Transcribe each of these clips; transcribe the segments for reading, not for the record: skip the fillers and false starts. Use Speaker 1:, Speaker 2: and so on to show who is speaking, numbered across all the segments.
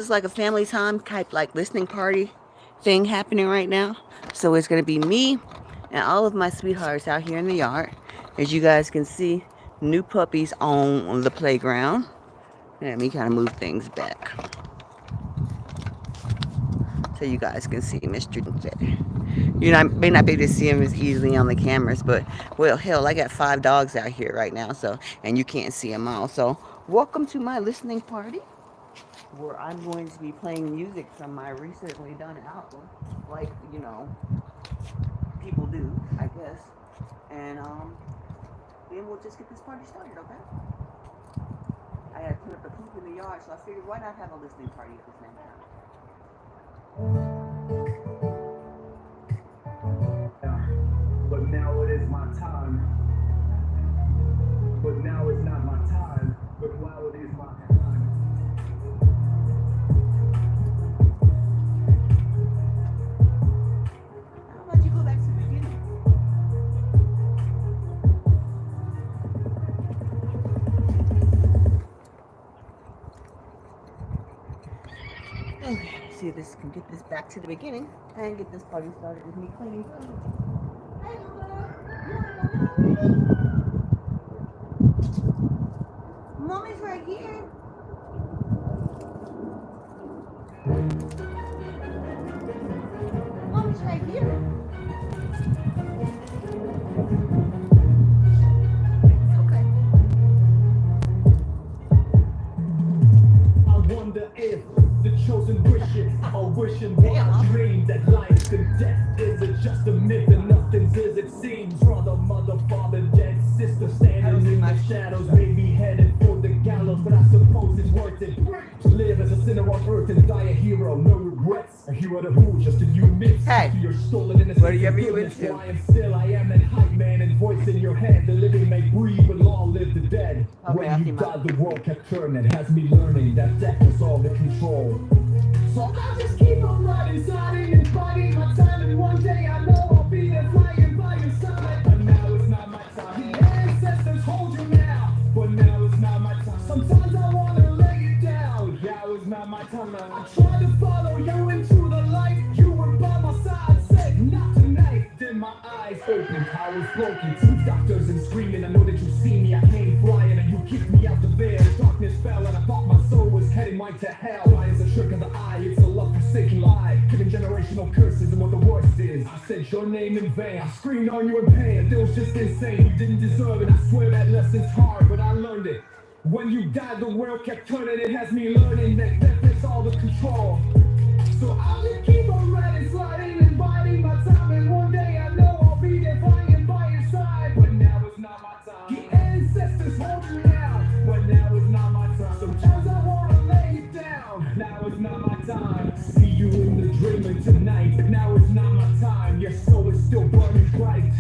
Speaker 1: is like a family time type like listening party thing happening right now. So it's gonna be me and all of my sweethearts out here in the yard. As you guys can see, new puppies on the playground. Let me kind of move things back so you guys can see Mr. You know, I may not be able to see him as easily on the cameras, but well, hell, I got 5 dogs out here right now, so and you can't see them all. So welcome to my listening party, where I'm going to be playing music from my recently done album, like people do, I guess. And then we'll just get this party started, okay? I had to put up a poop in the yard, so I figured why not have a listening party at the same
Speaker 2: time. But now it is my time. But now it's not my time. But now it is my time.
Speaker 1: How about you go back to the beginning? Okay, let's see if this can get this back to the beginning and get this party started with me cleaning food. Hey, Mommy's right here. Mommy's right here. Okay.
Speaker 2: I wonder if the chosen wishes are wishing what I dream, that life and death is just a myth and nothing's as it seems. Rather mother, father, dead sister standing in the shadows, maybe headed for the gallows, but I suppose it's worth it to live as a sinner on earth and die a hero, no regrets. A hero to who? Just a new myth.
Speaker 1: Hey,
Speaker 2: you're stolen innocence.
Speaker 1: whatever you into.
Speaker 2: I am still, I am that hype man and voice in your head. The living may breathe, but long live the dead.
Speaker 1: Okay,
Speaker 2: when you died, the world kept turning. Has me learning that death was all the control. So I'll just keep on riding, sliding and fighting my time, and one day I know I'll be there flying by your side. But now it's not my time. The ancestors hold you now, but now it's not my time. Sometimes I wanna lay it down. Now is not my time. I try to follow you into the light. You were by my side, said not tonight. Then my eyes opened, I was broken. Two doctors and screaming. I know that you see me. I came flying, and you kicked me out the veil. Darkness fell, and I thought my soul was heading right to hell. Why is a trick of the eye? It's a love-forsaken lie, giving generational curses, and what the worst is, I said your name in vain. I screamed on you in pain. It was just insane. You didn't deserve it. I swear that lesson's hard, but I learned it. When you died, the world kept turning. It has me learning that death is all the control. So I'll just keep on riding, sliding, and biding my time, and one day I know I'll be there flying by your side. But now is not my time. The ancestors hold you now, but now is not my time. Sometimes I wanna lay you down. Now is not my time. See you in the dreaming tonight, but now is not my time. Your soul is still burning bright,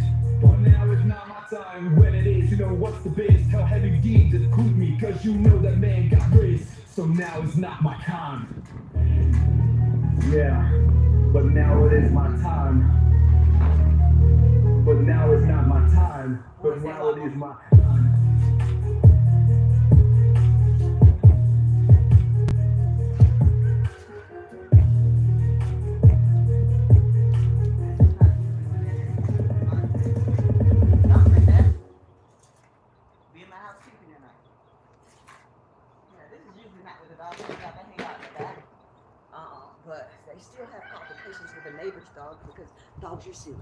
Speaker 2: but now is not my time. When it is, you know what's the biz. Tell heavy deeds that prove me, cause you know that man got raised. So now is not my time. Yeah, but now it is my time. But now is not my time. But now it is my time.
Speaker 1: Be in my house sleeping tonight. Yeah, this is usually not where the dogs hang out. They hang out in the back. But they still have complications with the neighbor's dog because dogs are silly.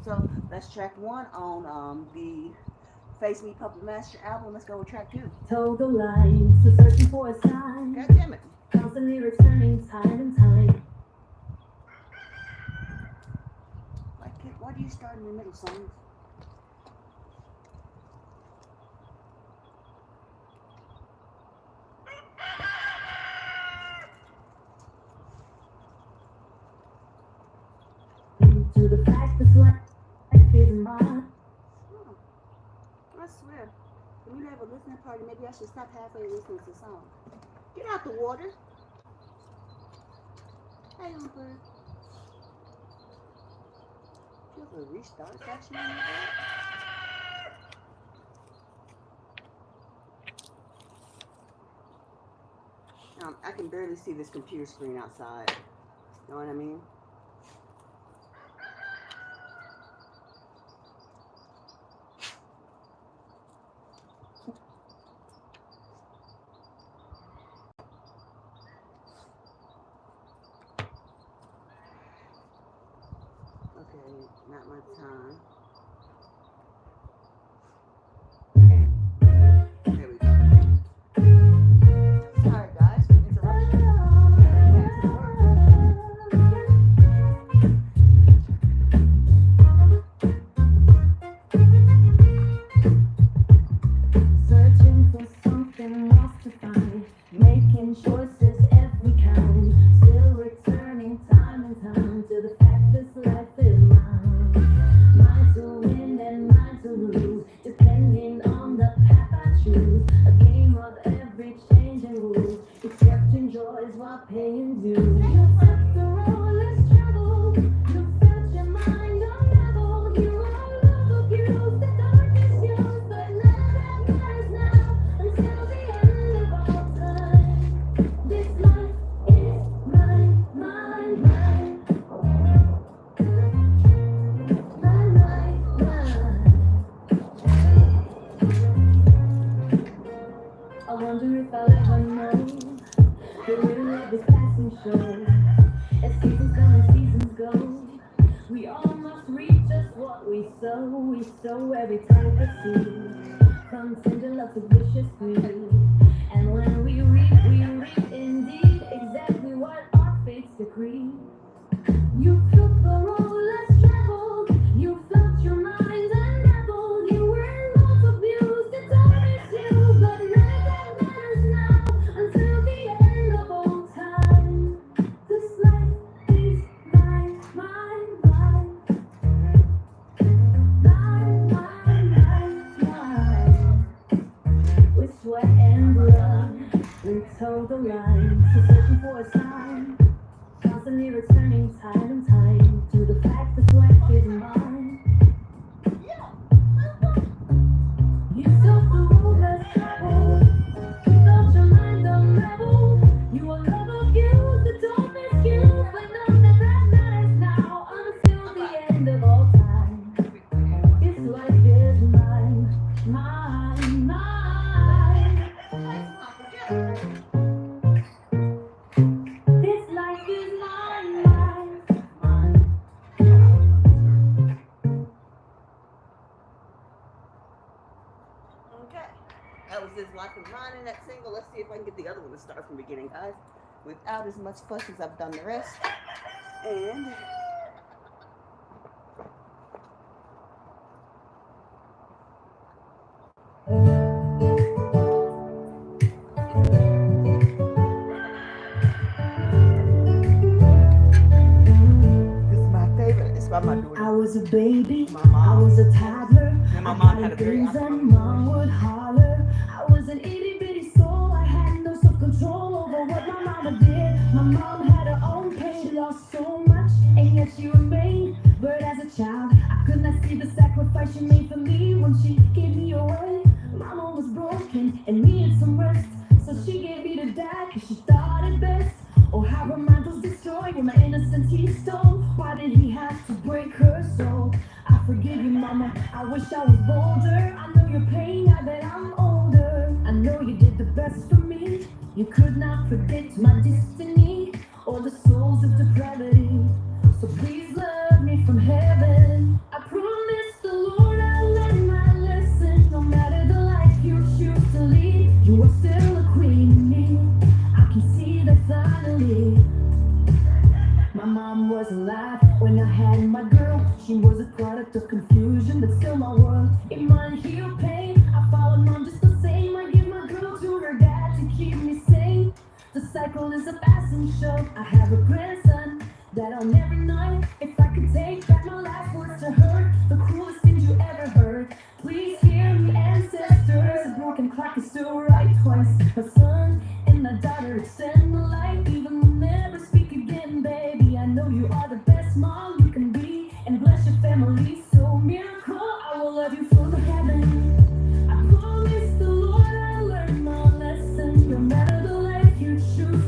Speaker 1: So that's track 1 on the Face Me Puppet Master album. Let's go with track 2.
Speaker 3: Told the lies, so searching for a sign.
Speaker 1: God damn it.
Speaker 3: Constantly returning time and time.
Speaker 1: Like, why do you start in the middle songs?
Speaker 3: To the fact that life is mine.
Speaker 1: I swear, when you have a listening party, maybe I should stop halfway listening to songs. Get out the water. Hey, Humper. Do you have a restart section in there? I can barely see this computer screen outside. Know what I mean? Okay, not much time. There we go. Sorry guys for interruption. Back to work.
Speaker 3: Searching for something lost to find, making choices every kind, still returning time and time to the fact this life is mine. Mine to win and mine to lose, depending on the path I choose. A game of every changing rules, accepting joys while paying dues. You took the road less traveled, you felt your mind unraveled. You are love abused, the dark is yours, but none of that matters now until the end of all time. This life is mine, mine, mine. Mine, mine, mine. I wonder if I'll ever know the riddle of this passing show. As seasons come and seasons go, we all must reap just what we sow. We sow every type of seed, from tender love to vicious greed. And when we reap indeed exactly what our fates decree. You took the road less traveled, you felt your mind unraveled. You were in love abused, the dark is you, but none of that matters now until the end of all time. This life is mine, mine, mine. Mine, mine, mine, mine. With sweat and blood, we toe the line, so searching for a sign, constantly returning time and time to the fact that life is mine. You took the road less traveled, you felt your mind unraveled. You were love abused, the don't misuse, but none of that matters now until the end of all time. This life is mine, mine, mine. This life is mine, mine, mine.
Speaker 1: Okay. That was This Life of Mine in that single. Let's see if I can get the other one to start from the beginning, guys. Without as much fuss as I've done the rest. And this is my favorite. It's by my
Speaker 3: I
Speaker 1: daughter.
Speaker 3: was a baby,
Speaker 1: My
Speaker 3: I
Speaker 1: mom.
Speaker 3: was a toddler.
Speaker 1: And my
Speaker 3: I
Speaker 1: mom
Speaker 3: got
Speaker 1: had a very
Speaker 3: things and mom would holler. I was an itty bitty soul. I had no self-control over what my mama did. My mom had her own pain. She lost so much, and yet she remained. But as a child, I could not see the sacrifice she made for me when she gave me away. Mama was broken and needed some rest, so she gave me to die 'cause she thought it best. Oh, how her mind was destroyed when my innocence he stole. Why did he have to break her soul? I forgive you, mama. I wish I was bolder. I know your pain now that I'm older. I know you did the best for me. You could not predict my destiny or the souls of depravity. So please love me from heaven. I promise the Lord I'll learn my lesson. No matter the life you choose to lead, you are still a queen in me. I can see that finally. My mom was alive when I had my girl. She was a product of confusion, but still my world. In mind, heal pain. I followed mom just the same. I give my girl to her dad to keep me sane. The cycle is a passing show. I have a grandson that I'll never know. If I could take back my last words to her, the cruelest things you ever heard. Please hear me, ancestors. A broken clock is still right twice. A son and a daughter extend the light. Even will never speak again, baby. I know you are the best mom you can be, and bless your family. So miracle, I will love you from heaven. I promise the Lord I'll learn my lesson. No matter the life you choose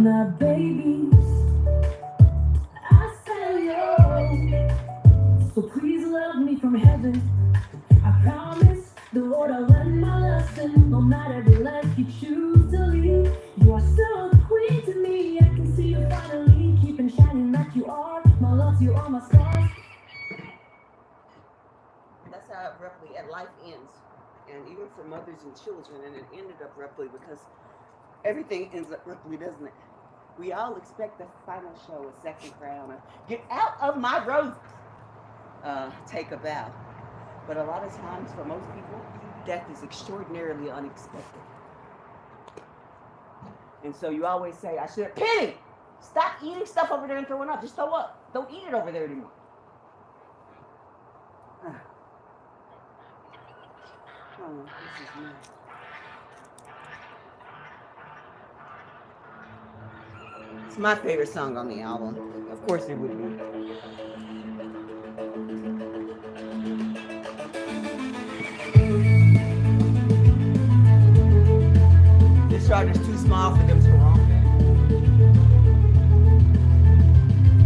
Speaker 3: not babies. I say yo, so please love me from heaven. I promise the Lord I'll learn my lesson. No matter the life you choose to lead, you are still a queen to me. I can see you finally, keeping shining like you are. My love, you are my stars.
Speaker 1: That's how abruptly life ends. And even for mothers and children, and it ended abruptly because everything ends abruptly, doesn't it? We all expect the final show, a second crown, a get out of my roses, take a bow. But a lot of times for most people, death is extraordinarily unexpected. And so you always say, I should have, Penny, stop eating stuff over there and throwing up. Just throw up. Don't eat it over there anymore. Oh, this is nice. It's my favorite song on the album. Of course it would be. This chart is too small for them to wrong.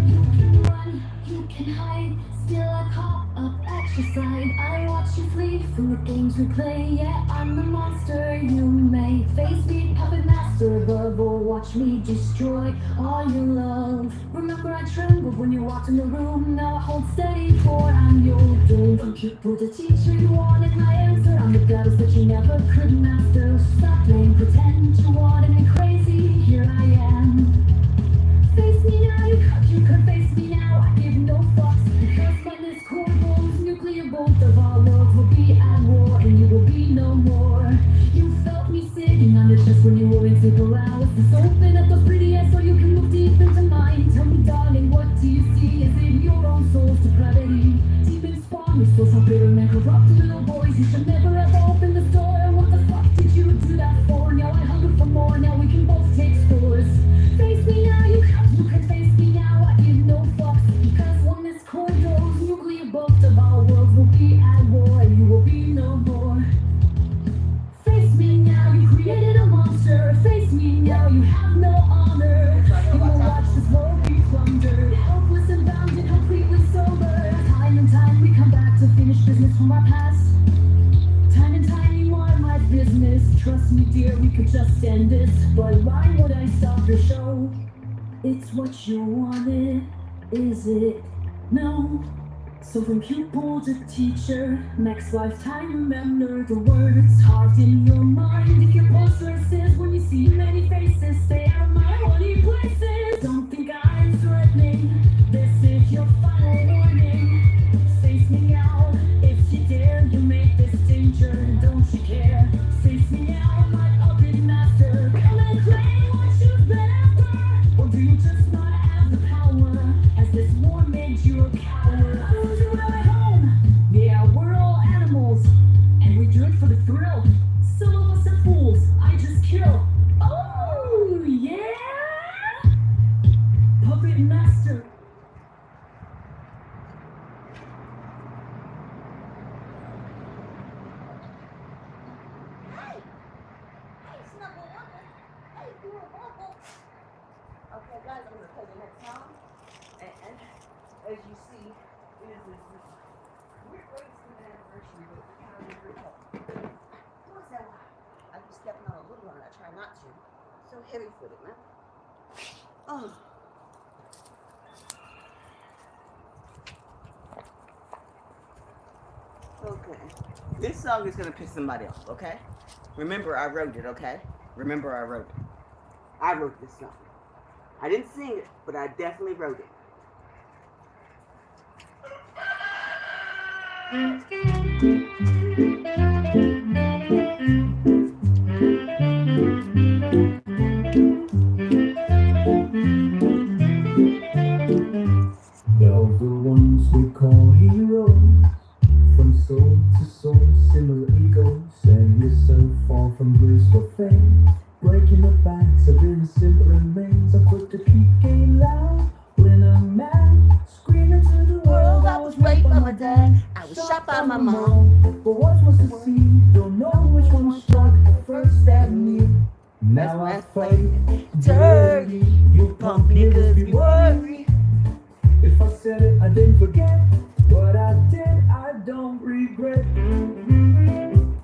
Speaker 3: You can run, you can hide, still I caught up at your side. I watch you flee from the games we play. Yeah, I'm the monster you may face me, puppet master above, or watch me destroy all your love. Remember I trembled when you walked in the room. Now I hold steady, for I'm your doom. From pupil to teacher, you wanted my answer. I'm the goddess that you never could master. Stop playing pretend, you wanted me crazy. Here I am. Face me now, you could face me now. I give no fucks, because when this cord goes nuclear, both of our worlds will be at war, and you will be no more. You felt me sitting on your chest when you were in single hours. Just open up those pretty eyes so you can look deep into mine. Tell me, darling, what do you see? Is it your own soul's depravity? Demons spawn, your souls are bitter and corrupt little boys. You should never have opened the door. What the fuck did you do that for? Now I hunger for more. Now we can both take scores. Face me now, you can face me now. I give no fucks, because when this cord goes nuclear, both of our worlds will be at war, and you will be no more. Face me now, you created a monster. Face me now, you have no honor. You will watch this world be plundered, helpless and bounded, completely sober. Time and time we come back to finish business from our past. Time and time you are my business. Trust me, dear, we could just end this. But why would I stop your show? It's what you wanted, is it? No. So from pupil to teacher, next lifetime remember the words carved in your mind. If your poster says when you see many faces, stay out of my holy places. Don't think I'm threatening, this is your final warning. Face me out, if you dare, you make this danger. Don't you care? Face me out, my puppet master. Come and claim what you've been after. Or do you just not have the power? Has this war made you a coward? I was right at home. Yeah, we're all animals, and we do it for the thrill. Some of us are fools. I just kill. Oh yeah, puppet master.
Speaker 1: Okay, guys, I'm going to play the next song. And as you see, it is this weird way to an anniversary, but we kind of remember it. What's that? I keep stepping on a little one. I try not to. So heavy footed, man. Oh. Okay. This song is going to piss somebody off, okay? Remember, I wrote it, okay? Remember, I wrote it. I wrote this song. I didn't sing it, but I definitely wrote it.
Speaker 2: They're the ones we call heroes. From soul to soul, similar egos. Setting yourself far from blissful fame. Breaking the backs of innocent remains. I'm quick to keep game loud when I'm mad. Screaming to the world,
Speaker 1: I was raped by my dad. I was shot by my mom.
Speaker 2: But what's to see? Don't know which one struck first at me. Now I fight
Speaker 1: dirty
Speaker 2: dirty. You punk niggas be worried. If I said it, I didn't forget. What I did, I don't regret.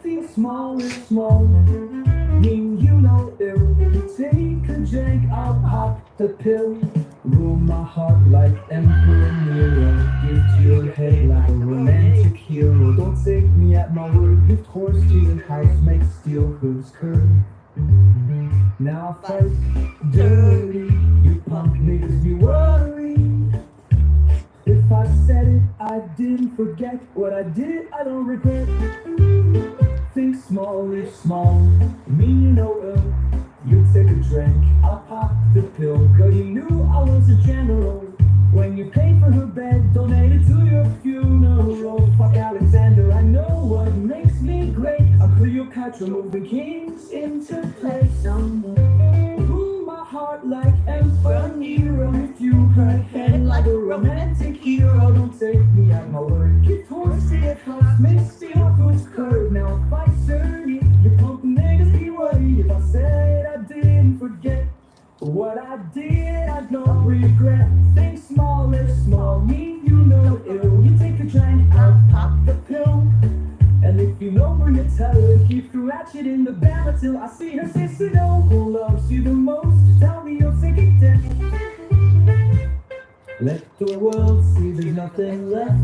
Speaker 2: Think small is small. Mean you know ill. Take a drink, I'll pop the pill. Rule my heart like Emperor Nero. Give your head like a romantic hero. Don't take me at my word. Lift horse, cheese, and house make steel hooves curve. Now I fight dirty. You punk niggas be worried. If I said it, I didn't forget. What I did, I don't regret. Think small is small. Me, you know ill. You take a drink, I'll pop the pill. Cause you knew I was a general. When you paid for her bed, donated to your funeral. Fuck Alexander, I know what makes me great. I'll Cleopatra moving kings into place. Rule my heart like Emperor Nero. If you her head like a romantic hero. Don't take me at my word. Keep horsey at house, make steel hooves curve. Now fight dirty, you punk niggas be worried. If I said I didn't forget. What I did, I don't regret. Think small is small, me, you know ill. You take a drink, I'll pop the pill. And if you know where you tell her, keep the ratchet in the bag until I see her sister know who loves you the most. Tell me you'll take it down. Let the world see there's nothing left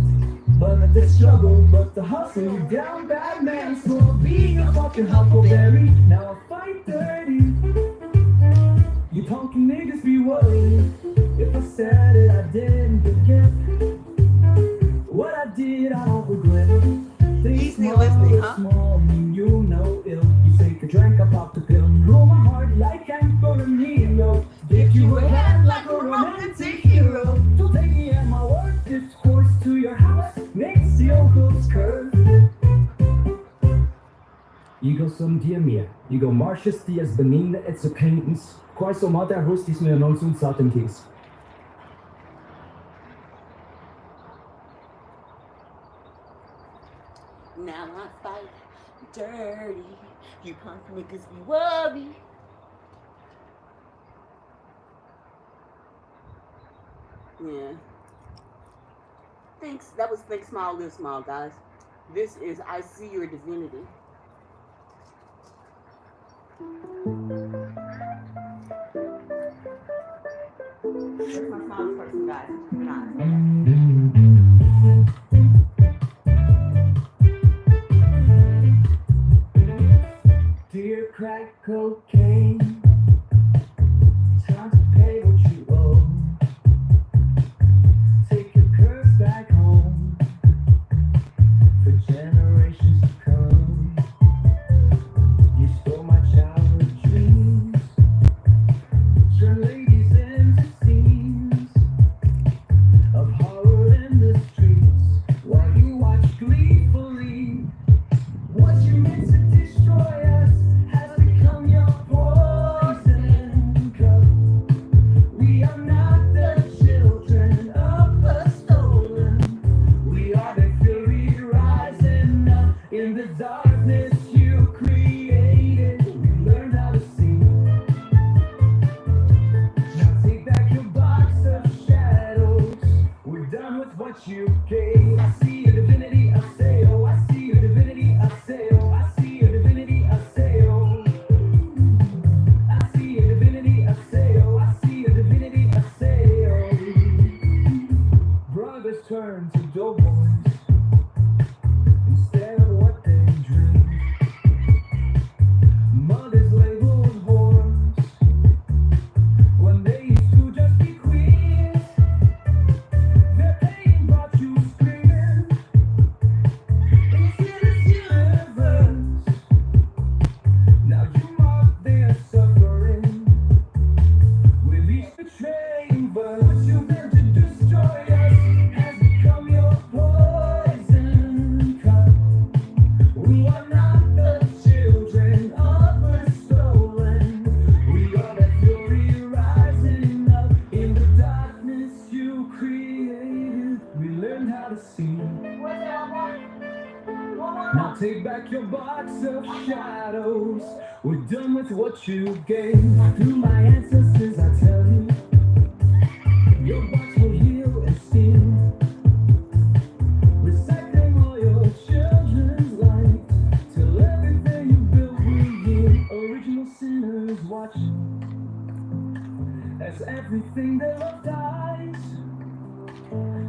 Speaker 2: but the struggle, but the hustle. You down bad man, so I'll be a fucking huckleberry. Now I fight dirty. You punk niggas be worried. If I said it, I didn't forget. What I did, I don't regret. Think
Speaker 1: still listening, huh?
Speaker 2: small, you know ill. You take a drink, I pop the pill. You roll my heart like Emperor Nero. If you were head like a romantic hero. Don't take me at my word. This horse to your house makes steel hooves curve. Igår som Diemir, Igår marsjes dies benigna et acquaintance. Quai so mater hostis me non sunt satentis.
Speaker 1: Now I fight dirty. You punk niggas be worried. Yeah. Thanks. That was Think Small, Live Small, guys. This is I See Your Divinity. That's my smallest person, guys. Keep an eye.
Speaker 2: Dear crack cocaine, time to pay what you owe. Take your curse back home for generations to come. You stole my childhood dreams, turned ladies into scenes of horror in the streets while you watch gleefully. What you meant to destroy us has become your poison cup. We are not the children of the stolen. We are the fury rising up in the darkness you created. We learned how to see. Now take back your box of shadows. We're done with what you gave. I see your divinity, I say, oh, I see your divinity, I say, oh, I see your divinity, I say, oh. I see your divinity, I say, oh, I see your divinity, I say, oh. Brothers turn to doughboys instead of what they dream. Mothers labeled whores when they used to just be queens. Their pain brought you screaming into this universe. Now you mock their suffering with each betraying verse. What you meant to destroy us has become your poison cup. We are not the children of the stolen. We are the fury rising up in the darkness you created. We learned how to see. Now take back your box of shadows. We're done with what you gave. Through my ancestors, I tell watch as everything they love dies.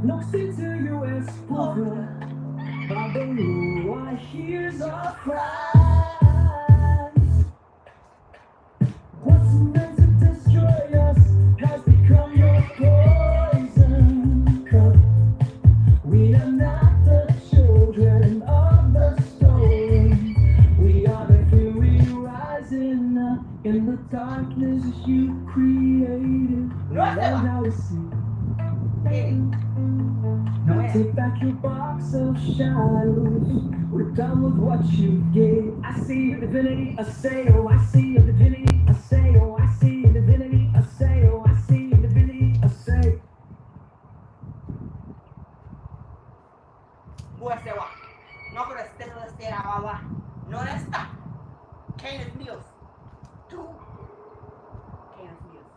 Speaker 2: Knocks into you as poker. But the blue I hear our cries. What's meant to destroy us has become your poison cup. We are not the children of the story. We are the fury rising up in the darkness you created. Now we see. Now take back your box of shadows. We're done with what you gave. I see your divinity, I say, oh, I see your divinity, I say, oh, I see your divinity, I say, oh, I see your divinity, I say.
Speaker 1: Buesewa. No con estela baba. No está. Canis Mills. 2 Canis Mills.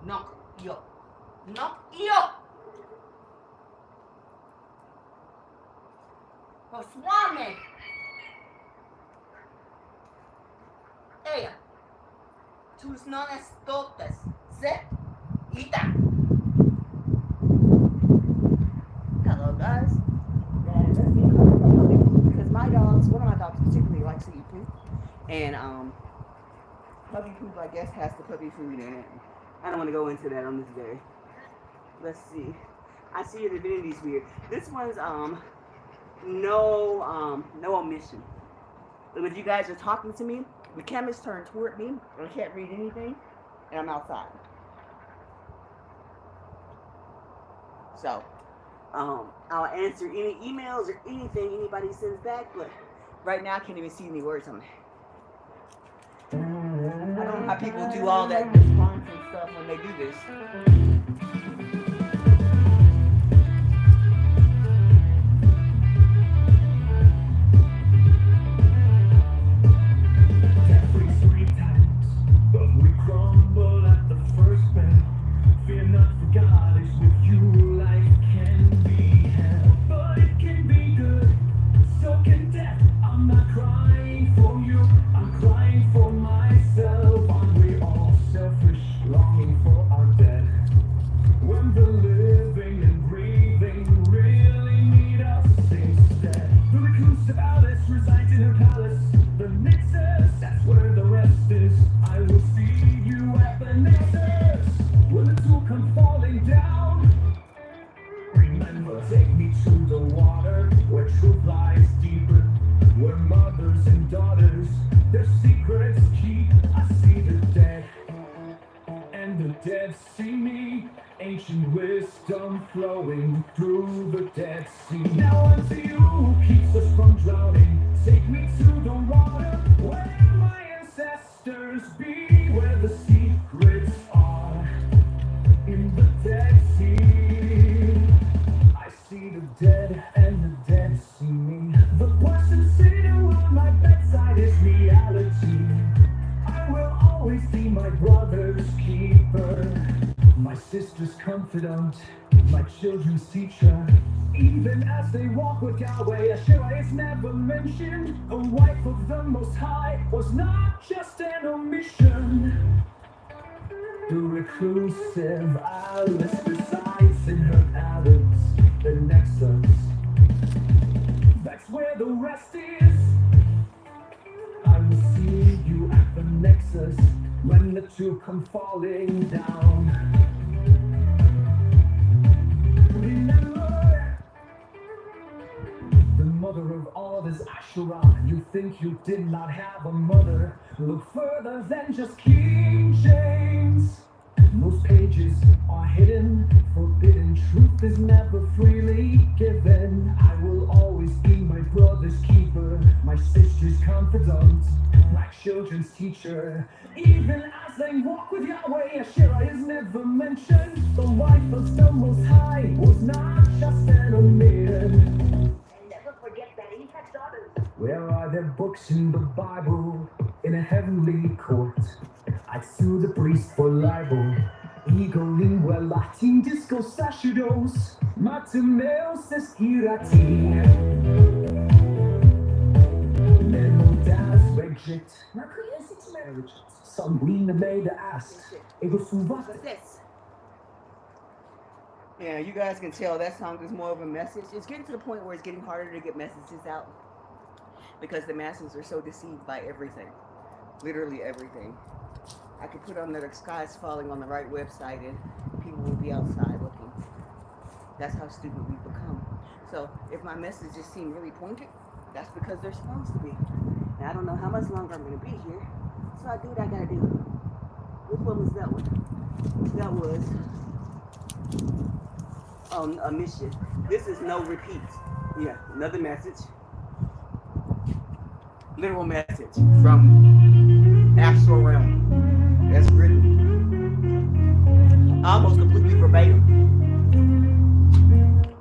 Speaker 1: Knock yo. Knock yo. Posłamy. Ella. Tus nones totes. Se. Ita. Hello guys. Because my dogs, one of my dogs particularly likes to eat poop. And puppy poop I guess has the puppy food in it. I don't want to go into that on this day. Let's see. I see your divinity's weird. This one's no omission. If you guys are talking to me, the camera's turned toward me, and I can't read anything, and I'm outside. So I'll answer any emails or anything anybody sends back, but right now I can't even see any words on it. I don't know how people do all that response and stuff when they do this. My children's teacher, even as they walk with Yahweh, Asherah is never mentioned. A wife of the Most High was not just an omission. The reclusive Alice resides in her palace, the Nexus. That's where the rest is. I will see you at the Nexus when the two come falling down. Remember, the mother of all is Asherah. You think you did not have a mother? Look further than just King James. Most pages are hidden, forbidden. Truth is never freely given. I will always be my brother's keeper, my sister's confidant, my children's teacher. Even as they walk with Yahweh, Asherah is never mentioned. The wife of the Most High was not just an omission.
Speaker 4: And never forget that he had daughters.
Speaker 2: Where are their books in the Bible? In a heavenly court, I'd sue the priest for libel. Ego lingua latin disco sacerdos, matemeos esquirati. Memo das regit. marriage. Some blir med det ask. Ego suvat.
Speaker 1: What's this? Yeah, you guys can tell that song is more of a message. It's getting to the point where it's getting harder to get messages out because the masses are so deceived by everything. Literally everything. I could put on the sky's falling on the right website and people will be outside looking. That's how stupid we've become. So if my messages seem really pointed, that's because they're supposed to be. And I don't know how much longer I'm going to be here. So I do what I got to do. Which one was that one? That was a mission. This is no repeat. Yeah, another message. Literal message from Astral Realm. That's written. Almost completely verbatim.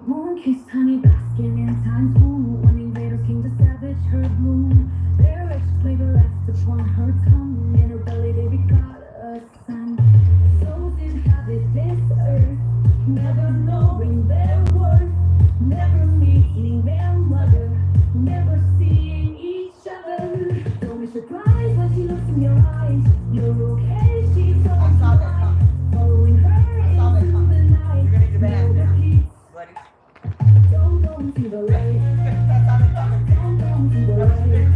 Speaker 3: Moon-kissed honey basking in time's moon. When invaders came to savage her bloom. Their rich flavor left upon her tongue. In her belly they begot a son. Souls inhabit this earth, never knowing their worth, never meeting their mother, never seeing each other. Don't be surprised when she looks in your eyes. You're okay, she's all
Speaker 1: saw that
Speaker 3: right.
Speaker 1: coming.
Speaker 3: Following her
Speaker 1: saw that
Speaker 3: into
Speaker 1: coming.
Speaker 3: the night.
Speaker 1: You're gonna need to back
Speaker 3: No
Speaker 1: now.
Speaker 3: repeats.
Speaker 1: Buddy.
Speaker 3: Don't go into the light.
Speaker 1: That's how they coming.
Speaker 3: Don't go into the
Speaker 1: That was
Speaker 3: light.
Speaker 1: big.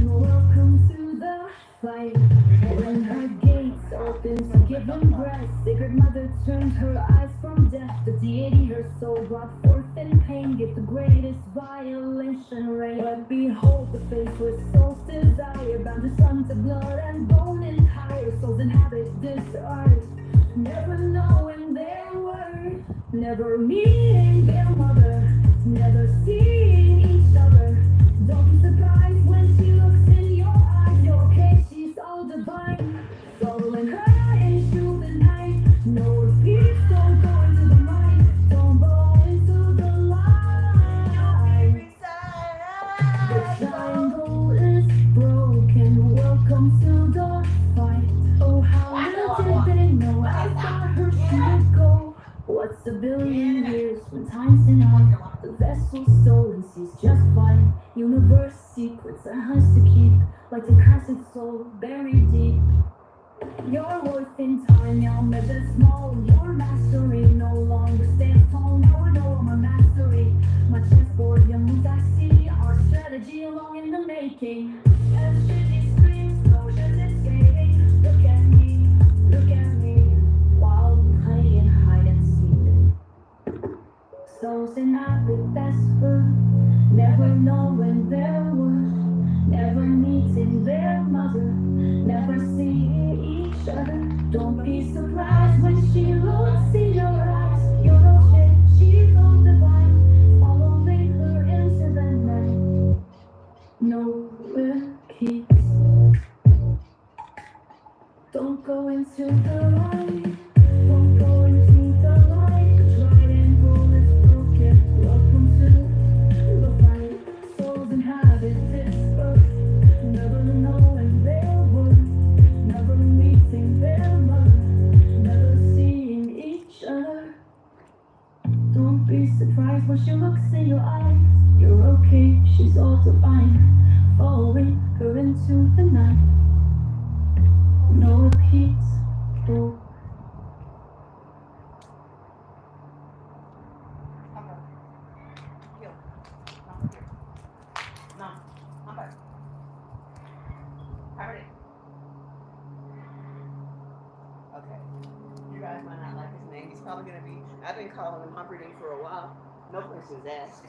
Speaker 3: Welcome to the fight. When her gates opened to give him breath, sacred mother turned her eyes from death. The deity her soul brought forth in pain, give the greatest violation reign. But behold the faceless soul's desire, bound to sun to blood and bone entire. Souls inhabit this earth, never knowing their worth, never meeting their mother, never seeing each other. Don't be surprised when she looks in your eyes. You're okay, she's all divine. Following her into the night. No repeats, don't go into the mind. Don't go into the light. The triangle is broken. Welcome to the fight. Oh, how little did they know I thought her she would go. What's a billion years when time's denied? The vessel's stolen, seas just fine. Universe secrets are hers to keep, like the cursed soul buried deep. Your worth in time now measured small. Your mastery no longer stands tall. Now I know I'm a mastery. My chessboard, your moves I see. Our strategy along in the making. As she screams, motion escaping. Look at me, while playing hide and seek. Souls inhabit this earth, never knowing their worth, never meeting their mother, never seeing each other. Don't be surprised when she looks in your eyes. You're no shade, she's all divine, following her into the night. No repeats. Don't go into the light. Don't go into the light. The triangle is broken. Welcome to the fight. Souls inhabit this earth, never knowing their worth, never meeting their mother, never seeing each other. Don't be surprised when she looks in your eyes. You're okay, she's all divine, following her into the night. No repeats. Oh.
Speaker 1: No, I'm back. I heard it. Okay. You guys might not like his name. He's probably gonna be. I've been calling him Humperdinck for a while. No questions asked.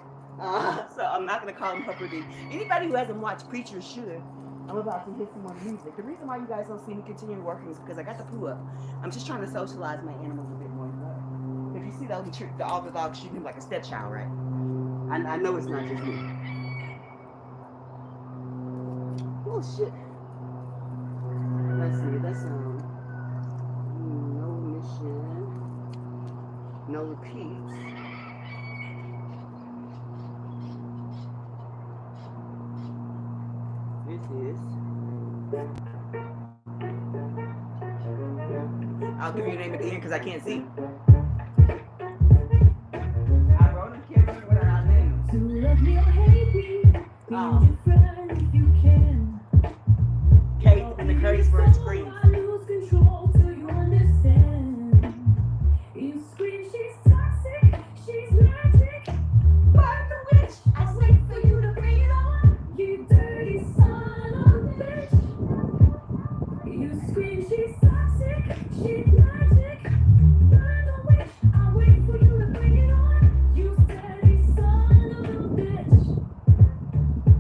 Speaker 1: So I'm not gonna call him Humperdinck. Anybody who hasn't watched Preacher should. I'm about to hit some more music. The reason why you guys don't see me continuing working is because I got the poo up. I'm just trying to socialize my animals a bit more. If you see all the dogs treat him like a stepchild, right? I know it's not just me. Oh shit. Let's see, that's no mission, no repeats. This is. I'll give you your name at the end because I can't see. I wrote and can't remember what our name.
Speaker 3: To love me or hate me, be
Speaker 1: Oh.
Speaker 3: different. turn if you can.
Speaker 1: Kate and the Curtisburg screams.
Speaker 3: I lose control till you understand. You scream, she's toxic, she's magic. Burn the witch, I wait for you to bring it on. You dirty son of a bitch. You scream, she's toxic, she's magic. Burn the witch, I wait for you to bring it on. You dirty son of a bitch.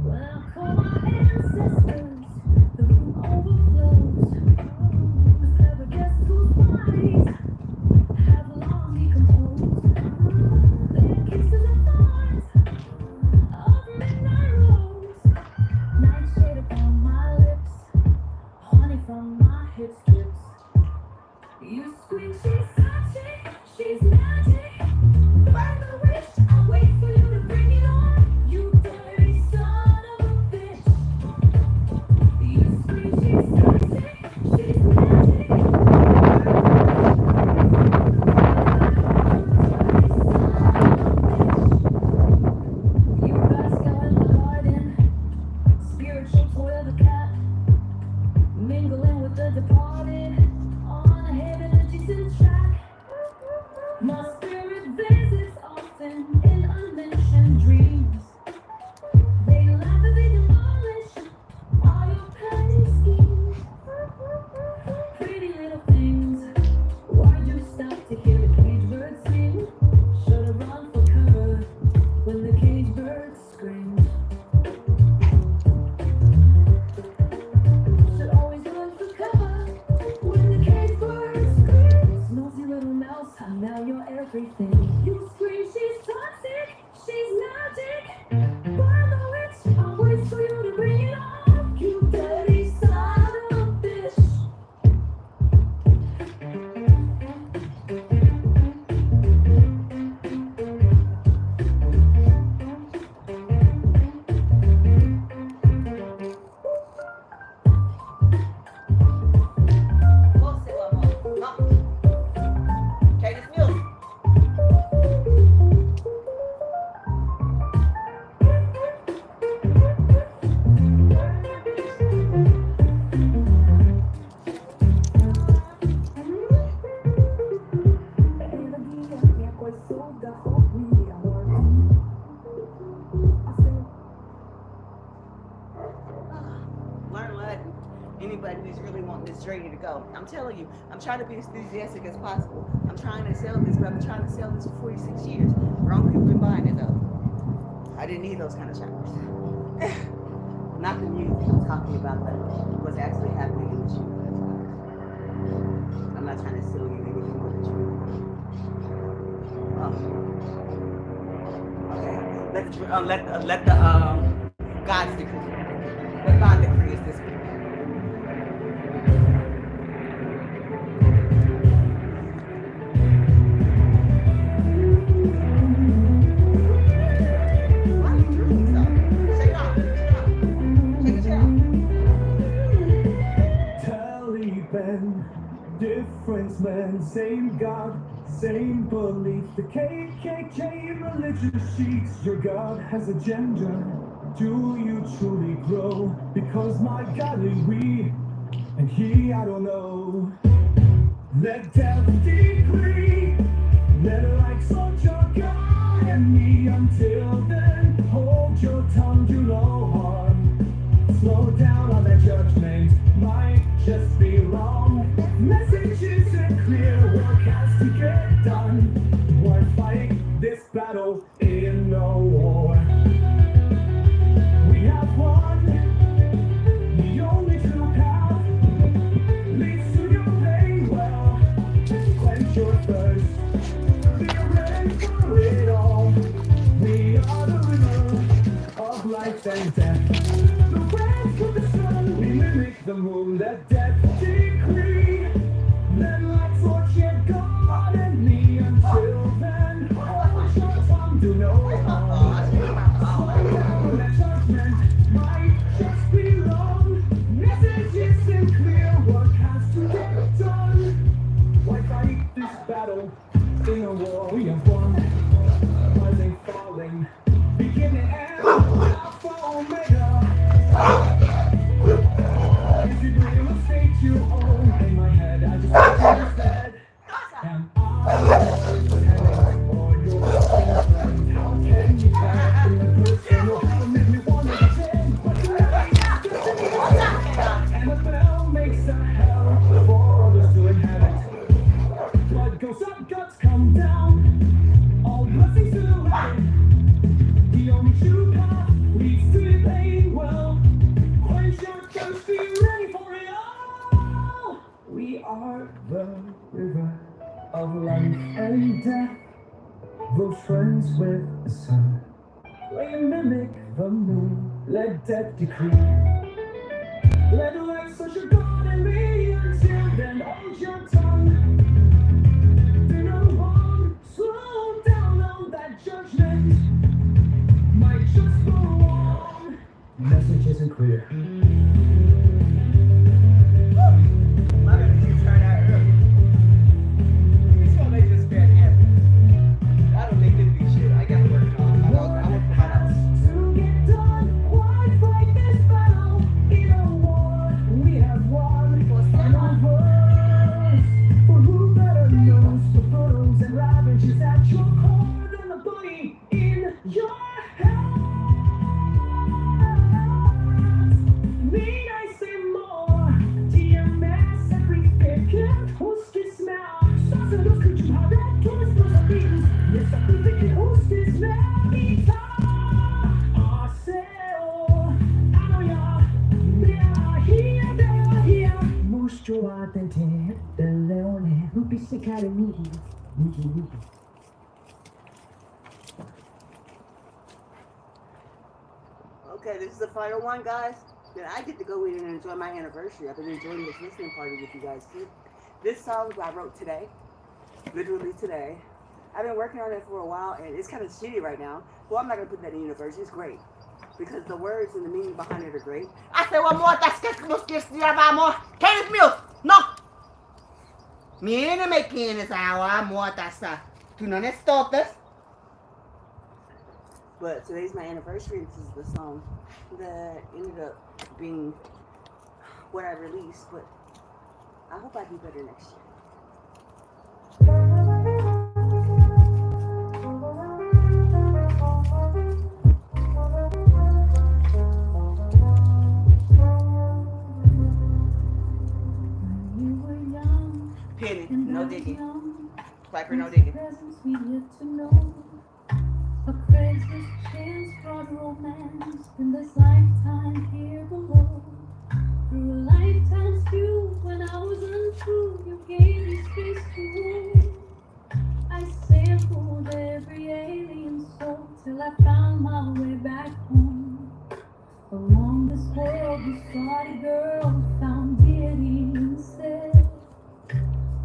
Speaker 3: When I call my ancestors, the room overflows. Who's clever, guess who's wise? Have long decomposed. Their kisses are thorns of midnight rose. Nightshade upon my lips, honey from my hip strips. You scream, she's toxic, she's magic. Burn the witch, I wait for you to bring it on. You dirty son of a bitch. You scream, she's toxic, she's magic. You bask out in the garden, spiritual toy of the cat, mingling with the departed on a heaven adjacent track. My spirit visits often in unmentioned dreams. They laugh as they demolish all your petty schemes. Pretty little things, why'd you stop to hear the cage bird sing? Should've run for cover when the cage bird screams. Should always run for cover when the cage bird screams. Nosy little mouse, I'm now your everything. You scream, she's toxic, she's magic. Burn the witch, I'll wait for you to bring it on. You dirty son of a bitch.
Speaker 1: Go sit one more. No. Kate, it's music. Learn what anybody who's really wanting this journey to go. I'm telling you, I'm trying to be as enthusiastic as possible. I'm trying to sell this, but I've been trying to sell this for 46 years. Wrong people been buying it though. I didn't need those kind of shoppers. Not the music. I'm talking about what's actually happening in the shoe. I'm not trying to sell you anything more than true. Okay. Let the God's decree. What God decree is this week? Why are you drinking so? Shake it off. Shake it off.
Speaker 2: Taliban, different men, same God, same belief. The KKK religious sheets. Your God has a gender. Do you truly grow? Because my God is we, and he I don't know. Let death decree. Let light sort your God and me. Until then, hold your tongue, do no harm. Slow down on that judgment, might just be wrong. Message isn't clear, work has to get done. Why fight this battle in no war? We have won, the only true path leads to your pain. Well, quench your thirst, be ready for it all. We are the river of life and death. The rays of the sun, we mimic the moon. Let death decree. Let light torch your God and me. Until then, hold your tongue, do no harm. Slow down, that judgment might just be wrong. Message isn't clear, work has to get done. Why fight this battle in a war? We have won. Rising, falling, beginning and Alpha Omega. are the river of life and death. We're friends with the sun. We mimic the moon. Let death decree. Let life such a God in me. Until then, hold your tongue. Do no wrong. Slow down on that judgment. Might just go wrong. Message isn't clear.
Speaker 1: My baby keeps turning out early. He's gonna make this man happy. I don't make this big shit. I got to work on. I work for my house.
Speaker 2: To get done, why fight this battle? In a war, we have won. And overs, for who better knows the photos and ravages at your core than the bunny in your hands. Need I say more? TMS, every figure, hostess now. Stars and those creatures, how that toys for the beatles. Yes, I think they can hostess now. Mostro authentic, the leone, who be sick out of me.
Speaker 1: Okay, this is the final one, guys. Then I get to go in and enjoy my anniversary. I've been enjoying this listening party with you guys too. This song I wrote today, literally today. I've been working on it for a while, and it's kind of shitty right now. Well, I'm not gonna put that in universe. It's great because the words and the meaning behind it are great. I said one more. That's que nos quisiéramos. Kenneth Mills, no. Miren me quienes ahora muertas. Tú no necesitas. But today's my anniversary. This is the song that ended up being what I released. But I hope I do better next year. Penny, no digging. Piper, no digging.
Speaker 3: A crazy chance brought romance in this lifetime here below. Through a lifetime's view, when I was untrue, you gave me space to roam. I sampled every alien soul till I found my way back home. Along this world, we sought a girl who found deity instead.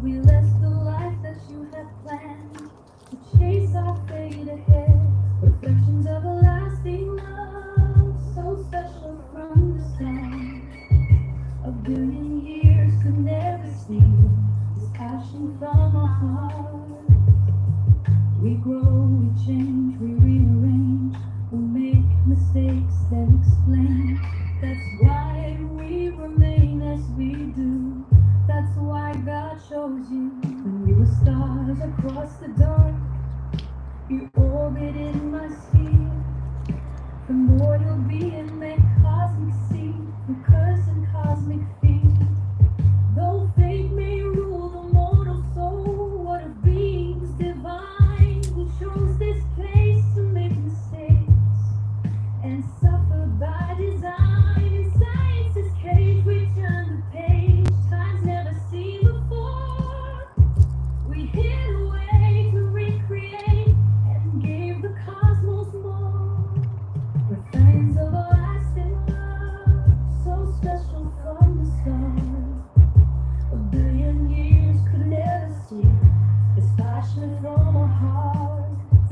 Speaker 3: We left the life that you had planned to chase our fate ahead. Reflections of a lasting love, so special from the start. A billion years could never steal this passion from our heart. We grow, we change, we rearrange, we make mistakes, then explain. That's why we remain as we do. That's why God chose you. When we were stars across the dark, you orbited my sphere. From mortal being made cosmic seed, from curse and cosmic fear. Though fate may rule the mortal soul, what a beings divine who chose this place to make mistakes and suffer by design. In science's cage, we turn the page. Times never seen before. We hid away to recreate and gave the cosmos more. Refrains of a lasting love, so special from the start. A billion years could never see this passion from our hearts.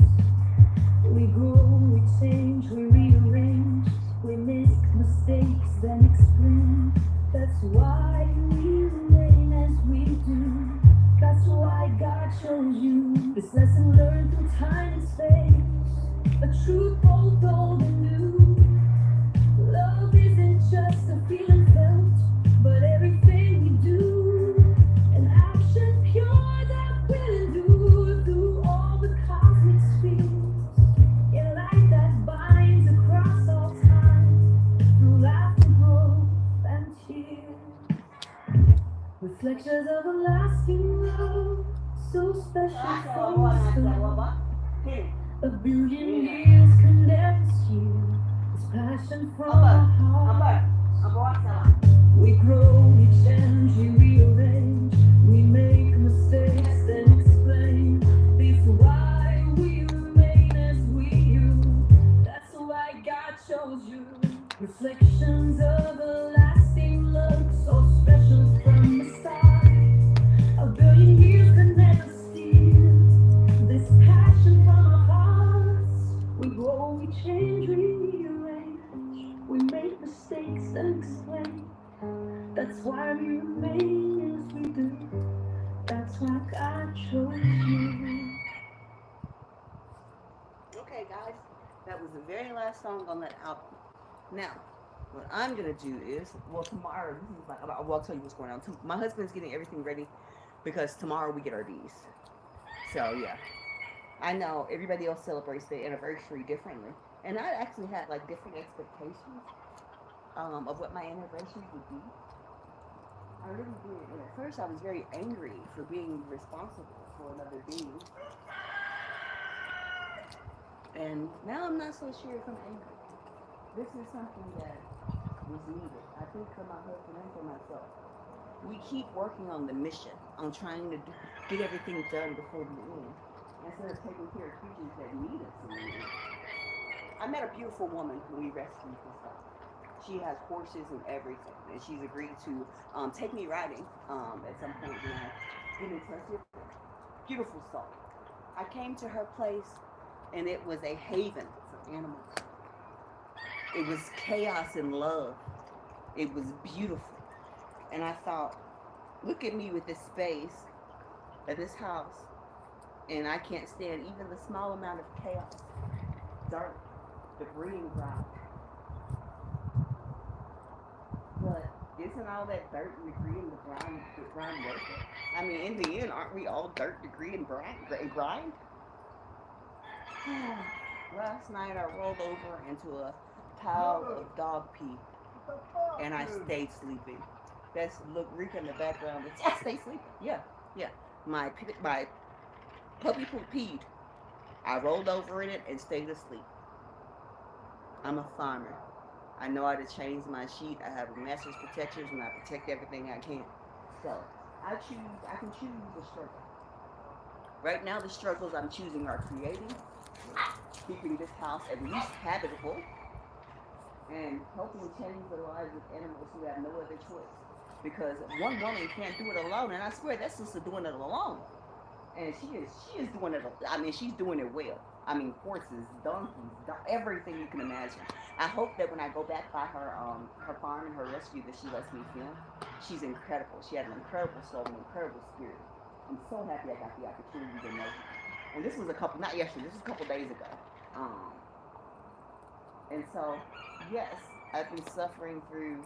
Speaker 3: We grow, we change, we rearrange, we make mistakes, then explain. That's why we remain as we do. That's why God chose you. This lesson learned through time and space, a truth both old and new. Love isn't just a feeling felt, but everything we do. An action pure that will endure through all the cosmic spheres. A light that binds across all time, through laughter, growth, and tears. Reflections of a lasting love, so special from the start. A billion years can never steal this passion from our hearts. We grow, we change, we rearrange, emotions of a lasting love, so special from the start. A billion years could never steal this passion from our hearts. We grow, we change, we rearrange. We make mistakes and explain. That's why we remain as we do. That's why God chose you.
Speaker 1: Okay, guys, that was the very last song on that album. Now, what I'm gonna do is, well, tomorrow, this is like, I'll tell you what's going on. My husband's getting everything ready because tomorrow we get our D's. So, yeah. I know everybody else celebrates their anniversary differently. And I actually had like different expectations of what my anniversary would be. I really did. And at first I was very angry for being responsible for another D. And now I'm not so sure if I'm angry. This is something that was needed, I think, for my husband and for myself. We keep working on the mission, on trying to get everything done before the end, instead of taking care of creatures that need us in the end. I met a beautiful woman who we rescued and stuff. She has horses and everything, and she's agreed to take me riding at some point when I get in touch with her. Beautiful soul. I came to her place, and it was a haven for animals. It was chaos and love. It was beautiful. And I thought, look at me with this space at this house, and I can't stand even the small amount of chaos, dirt, debris, and grime. But isn't all that dirt and debris and the grime worth it? I mean, in the end, aren't we all dirt, debris, and grime? Last night I rolled over into a pile of dog pee, and I stayed sleeping. That's Rika in the background. I stay sleeping. Yeah. My puppy peed. I rolled over in it and stayed asleep. I'm a farmer. I know how to change my sheet. I have master's protectors, and I protect everything I can. So I can choose the struggle. Right now, the struggles I'm choosing are creating, keeping this house at least habitable, and helping change the lives of animals who have no other choice. Because one woman can't do it alone, and I swear that sister doing it alone. And she is doing it. I mean, she's doing it well. I mean, horses, donkeys, everything you can imagine. I hope that when I go back by her farm and her rescue, that she lets me film. She's incredible. She has an incredible soul, an incredible spirit. I'm so happy I got the opportunity to know her. And this was not yesterday. This was a couple days ago. And so, yes, I've been suffering through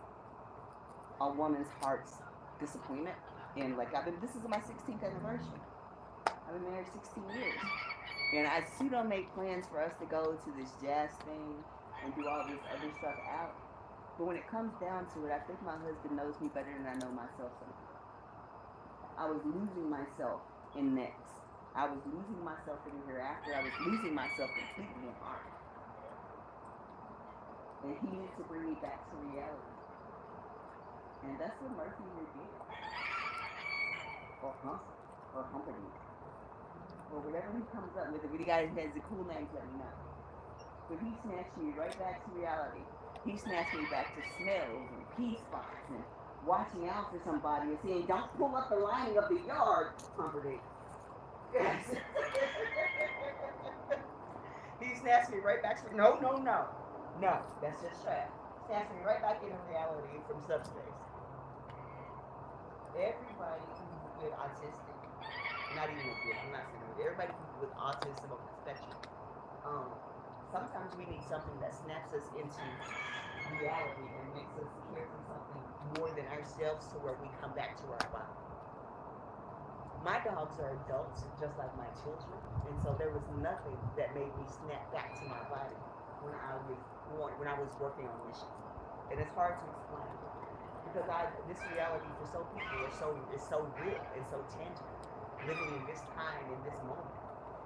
Speaker 1: a woman's heart's disappointment. And this is my 16th anniversary. I've been married 16 years. And I still don't make plans for us to go to this jazz thing and do all this other stuff out. But when it comes down to it, I think my husband knows me better than I know myself sometimes. I was losing myself in next. I was losing myself in the hereafter. I was losing myself completely in art. And he needed to bring me back to reality. And that's what Murphy here did. Or Humperdinck. Or whatever he comes up with. If he has a cool name, let me know. But he snatched me right back to reality. He snatched me back to smells and pea spots and watching out for somebody and saying, don't pull up the lining of the yard, Humperdinck. Yes. He snatched me right back to, no, that's just trash. Snatched me right back into reality from subspace. Everybody who's with autistic, not even with, I'm not saying with everybody who's with autism of the spectrum, sometimes we need something that snaps us into reality and makes us care for something more than ourselves to where we come back to our body. My dogs are adults just like my children, and so there was nothing that made me snap back to my body when I was working on mission. And it's hard to explain because this reality for some people is so real and so tangible, living in this time, in this moment.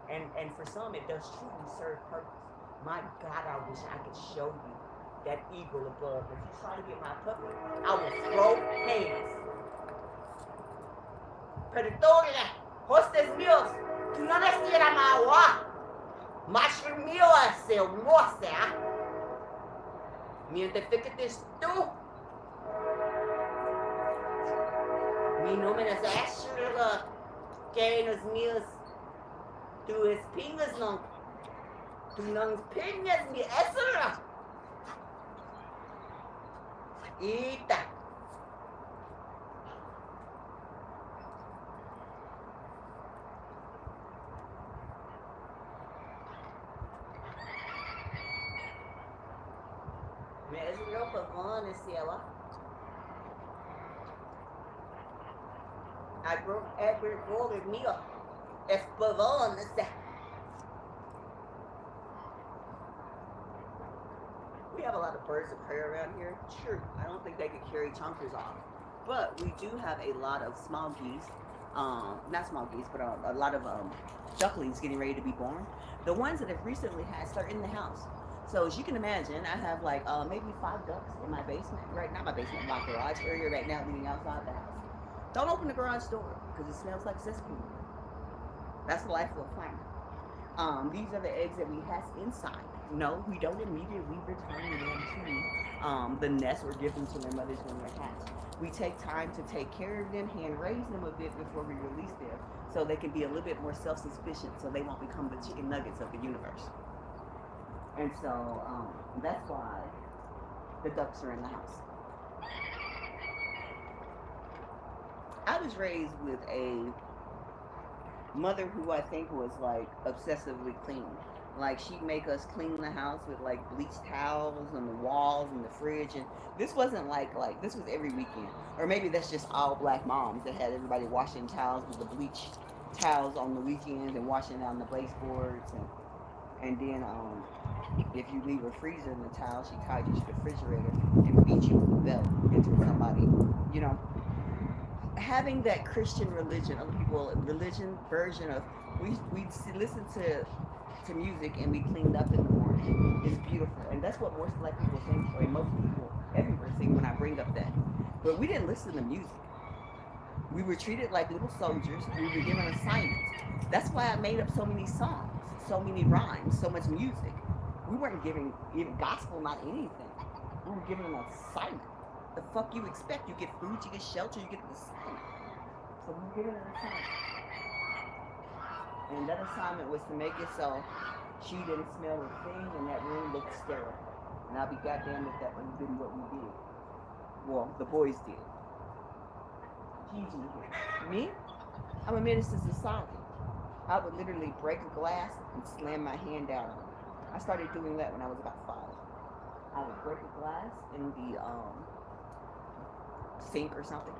Speaker 1: And for some it does truly serve purpose. My God, I wish I could show you that eagle above. If you try to get my puppy, I will throw hands. Predatoria, hostes míos, tú no les tiras agua. Macho mío es hermosa. Mientras tú. Mi nombre es Asherla. Keines Niels. Du es Pingas noch. Du nang Pingas mi Esra. Ita. Me es ropa van es ela. I broke every rule of me. Es pavon es that. We have a lot of birds of prey around here. True, I don't think they could carry chonkers off. But we do have a lot of small geese. Not small geese, but a lot of ducklings getting ready to be born. The ones that have recently hatched are in the house. So as you can imagine, I have like maybe 5 ducks in my basement. Right, not my basement, my garage area right now leading outside the house. Don't open the garage door because it smells like cesspool. That's the life of a farmer. These are the eggs that we hatch inside. No, we don't immediately return them to the nest or give them to their mothers when they're hatched. We take time to take care of them, hand raise them a bit before we release them so they can be a little bit more self-sufficient so they won't become the chicken nuggets of the universe. And so that's why the ducks are in the house. I was raised with a mother who I think was like obsessively clean. Like she'd make us clean the house with like bleached towels on the walls and the fridge, and this wasn't like this was every weekend. Or maybe that's just all black moms that had everybody washing towels with the bleach towels on the weekends and washing down the baseboards, and then if you leave a freezer in the towel, she tied you to the refrigerator and beat you with a belt until somebody, you know. Having that Christian religion, other people religion version of we listen to music and we cleaned up in the morning is beautiful, and that's what most black people sing, or most people everywhere sing when I bring up that. But we didn't listen to music. We were treated like little soldiers. We were given assignments. That's why I made up so many songs, so many rhymes, so much music. We weren't giving even gospel, not anything. We were given an assignment. The fuck you expect? You get food, you get shelter, you get an assignment. So we were given an assignment. And that assignment was to make it so she didn't smell a thing and that room looked sterile. And I'll be goddamn if that wasn't been what we did. Well, the boys did. Gigi here. Me? I'm a menace to society. I would literally break a glass and slam my hand down on it. I started doing that when I was about 5. I would break a glass in the sink or something,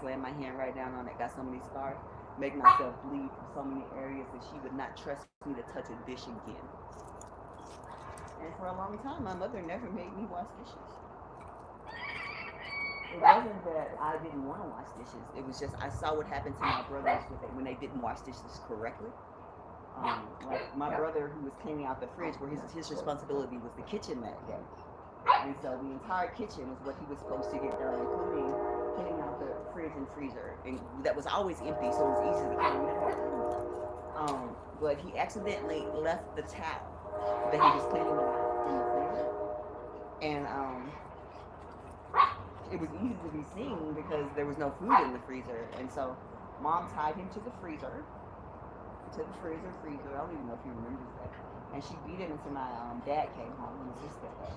Speaker 1: slam my hand right down on it, got so many scars, make myself bleed from so many areas that she would not trust me to touch a dish again. And for a long time, my mother never made me wash dishes. It wasn't that I didn't want to wash dishes. It was just I saw what happened to my brothers when they didn't wash dishes correctly. Like my brother who was cleaning out the fridge, where his responsibility was the kitchen that day. And so the entire kitchen was what he was supposed to get done, including cleaning out the fridge and freezer. And that was always empty, so it was easy to clean. But he accidentally left the towel that he was cleaning out in the freezer. And it was easy to be seen because there was no food in the freezer. And so Mom tied him to the freezer. I don't even know if he remembers that. And she beat him until my dad came home and his sister.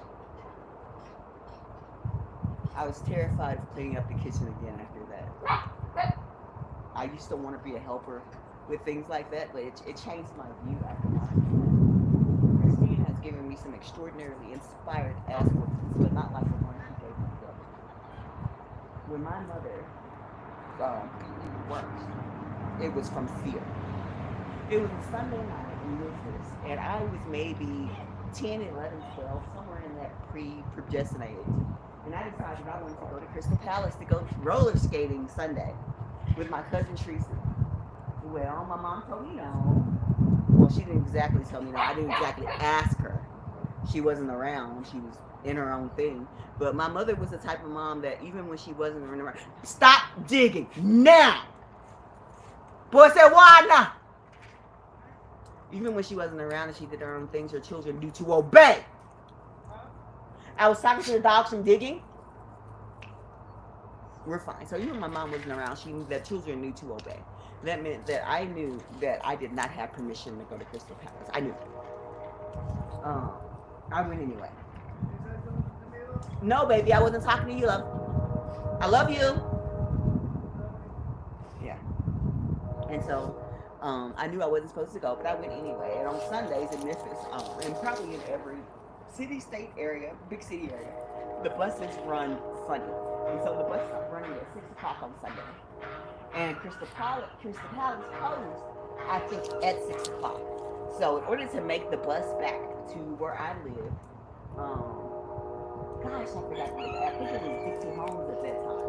Speaker 1: I was terrified of cleaning up the kitchen again after that. I used to want to be a helper with things like that, but it changed my view after that. Christine has given me some extraordinarily inspired aspects, but not like the one she gave myself. When my mother worked, it was from fear. It was a Sunday night in Memphis, and I was maybe 10, 11, 12, somewhere in that pre-pubescent age. And I decided I wanted to go to Crystal Palace to go roller skating Sunday with my cousin Teresa. Well, my mom told me no. Well, she didn't exactly tell me no. I didn't exactly ask her. She wasn't around. She was in her own thing. But my mother was the type of mom that even when she wasn't around, stop digging now. Boy said, why not? Even when she wasn't around and she did her own things, her children knew to obey. I was talking to the dogs from digging. We're fine. So even my mom wasn't around. She knew that children knew to obey. That meant that I knew that I did not have permission to go to Crystal Palace. I knew. I went anyway. No, baby, I wasn't talking to you, love. I love you. Yeah. And so, I knew I wasn't supposed to go, but I went anyway. And on Sundays in Memphis, and probably in every city, state area, big city area, the buses run funny. And so the bus started running at 6 o'clock on Sunday. And Crystal Palace closed, I think, at 6 o'clock. So in order to make the bus back to where I lived, gosh, I forgot. I think it was Dixie Homes at that time.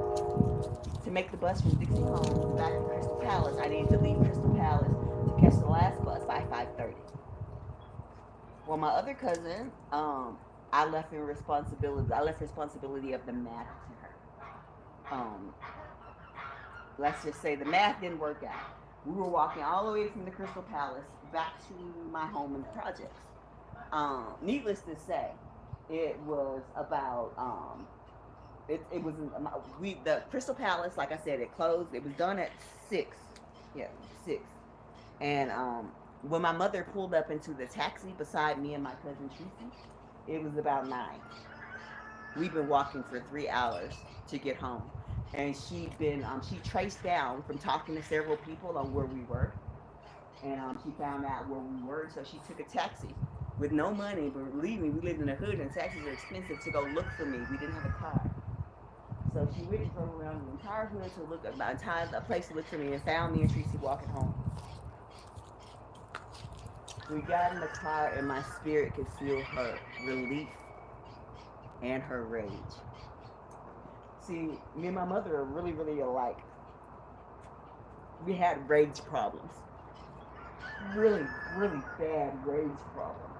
Speaker 1: To make the bus from Dixie Homes back to Crystal Palace, I needed to leave Crystal Palace to catch the last bus by 5:30. Well, my other cousin, I left responsibility of the math to her. Let's just say the math didn't work out. We were walking all the way from the Crystal Palace back to my home in the projects. Needless to say, it was about the Crystal Palace, like I said, it closed. It was done at 6. Yeah, 6. And when my mother pulled up into the taxi beside me and my cousin Tracy, it was about 9. We've been walking for 3 hours to get home. And she traced down from talking to several people on where we were. And she found out where we were, so she took a taxi with no money. But believe me, we lived in the hood and taxis are expensive, to go look for me. We didn't have a car. So she really drove around the entire hood to look at a place to look for me, and found me and Tracy walking home. We got in the car and my spirit could feel her relief and her rage. See, me and my mother are really, really alike. We had rage problems. Really, really bad rage problems.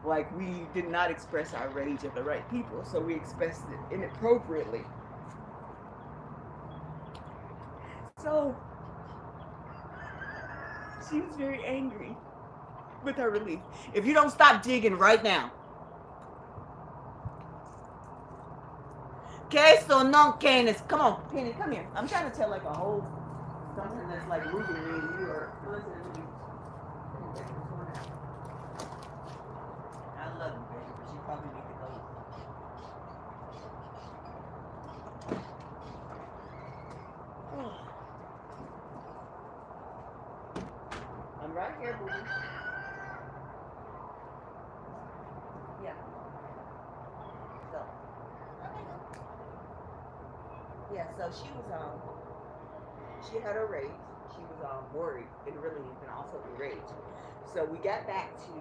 Speaker 1: Like, we did not express our rage at the right people, so we expressed it inappropriately. So, she was very angry with her relief. If you don't stop digging right now. Que so non canis. Come on, Penny, come here. I'm trying to tell like a whole something that's like moving me and you are listening to me. I love you, baby, but she probably need to go. I'm right here, boo. Yeah. So. Yeah, so she she had her rage. She was worried and relieved and also enraged. So we got back to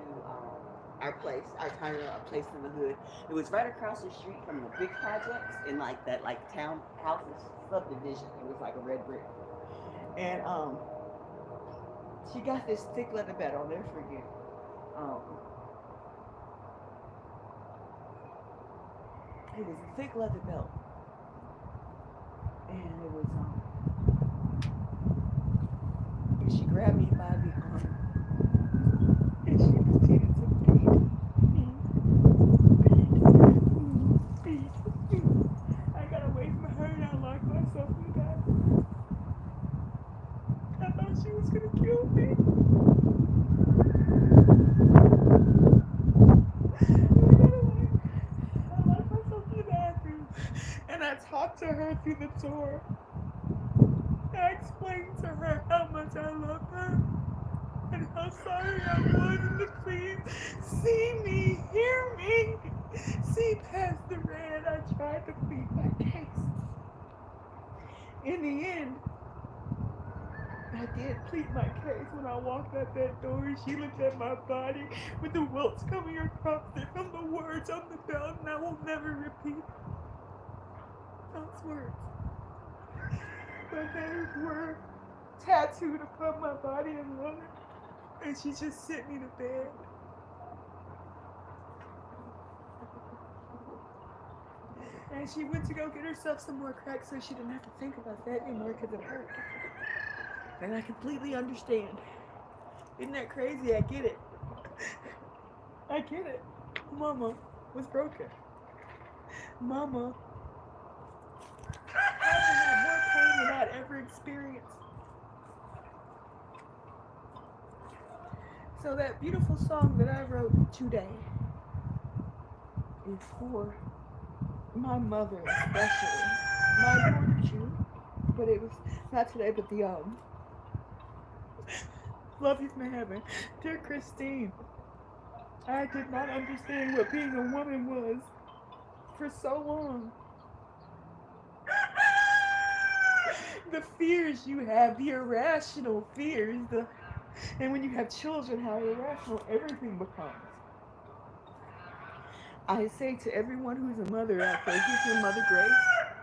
Speaker 1: our place, our tiny place in the hood. It was right across the street from the big projects in like that town houses subdivision. It was like a red brick. And she got this thick leather bed, I'll never forget. It was a thick leather belt. And it was and she grabbed me by the arm and she proceeded to beat. I got away from her and I locked myself in the bathroom. I thought she was gonna kill me. I locked myself in the bathroom and I talked to her through the door. I explained to her how much I love her and how sorry I was, and to please see me, hear me, see past the red. I tried to plead my case. In the end, I did plead my case when I walked out that door and she looked at my body with the welts coming across it from the words on the belt, and I will never repeat those words. But they were tattooed upon my body and love it. And she just sent me to bed. And she went to go get herself some more crack so she didn't have to think about that anymore because it hurt. And I completely understand. Isn't that crazy? I get it. I get it. Mama was broken. Mama, I haven't had more pain than I'd ever experienced. So that beautiful song that I wrote today is for my mother especially. My daughter too. But it was not today, but the love you from heaven. Dear Christine, I did not understand what being a woman was for so long. The fears you have, the irrational fears, and when you have children, how irrational everything becomes. I say to everyone who's a mother out there, give your mother grace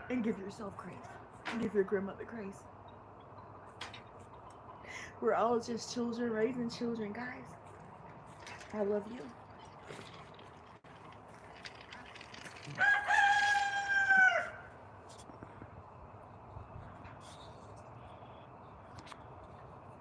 Speaker 1: and give yourself grace. And give your grandmother grace. We're all just children raising children, guys. I love you.